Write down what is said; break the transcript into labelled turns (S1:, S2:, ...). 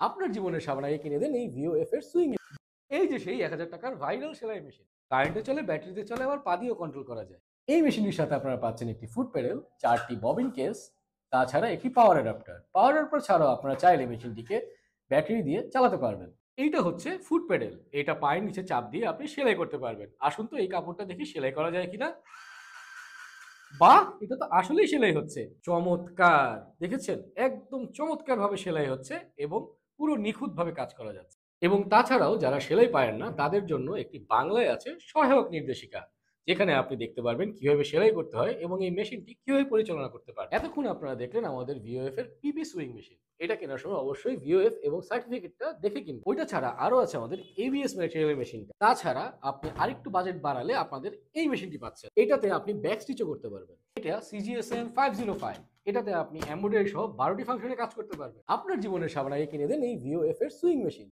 S1: আপনার জীবনের সামনে কিনে দেন এই ভিওএফ এর সুইং। এই যে সেই ১,০০০ টাকার ভাইরাল সেলাই মেশিন। কারেন্টে চলে, ব্যাটারিতে চলে, আবার পা দিয়েও কন্ট্রোল করা যায়। এই মেশিনটির সাথে আপনারা পাচ্ছেন একটি ফুট প্যাডেল, ৪টি ববিন কেস, তাছাড়া একটি পাওয়ার অ্যাডাপ্টার। পাওয়ার অ্যাডাপ্টার ছাড়াও আপনারা চাইলে মেশিনটিকে ব্যাটারি দিয়ে চালাতে পারবেন। এইটা হচ্ছে ফুট প্যাডেল। এটা পায়ের নিচে চাপ দিয়ে আপনি সেলাই করতে পারবেন। আসুন তো এই কাপড়টা দেখি সেলাই করা যায় কিনা। বাহ! এটা তো আসলেই সেলাই হচ্ছে। চমৎকার! দেখেছেন? একদম চমৎকারভাবে সেলাই হচ্ছে এবং পুরো নিখুঁতভাবে কাজ করা যাচ্ছে। এবং তাছাড়াও যারা সেলাই পারেন না তাদের জন্য একটি বাংলায় আছে সহায়ক নির্দেশিকা। যেখানে আপনি দেখতে পারবেন কিভাবে সেলাই করতে হয় এবং এই মেশিনটি কিভাবে পরিচালনা করতে পারেন। এতক্ষণ আপনারা দেখলেন আমাদের ভিওএফ এর পিপি সুইং মেশিন। এটা কেনার সময় অবশ্যই ভিওএফ এবং সার্টিফিকেটটা দেখে কিনবেন। ওইটা ছাড়া আরো আছে আমাদের এবিএস ম্যাটেরিয়ালের মেশিনটা। তাছাড়া আপনি আরেকটু বাজেট বাড়ালে আপনাদের এই মেশিনটি পাচ্ছেন। এটাতে আপনি ব্যাক স্টিচও করতে পারবেন। এটা সিজিএসএম 505। এটাতে আপনি এমব্রয়ডারি সহ ১২টি ফাংশনে কাজ করতে পারবেন। আপনার জীবনের সামনে কিনে দেন এই ভিওএফ এর সুইং মেশিন।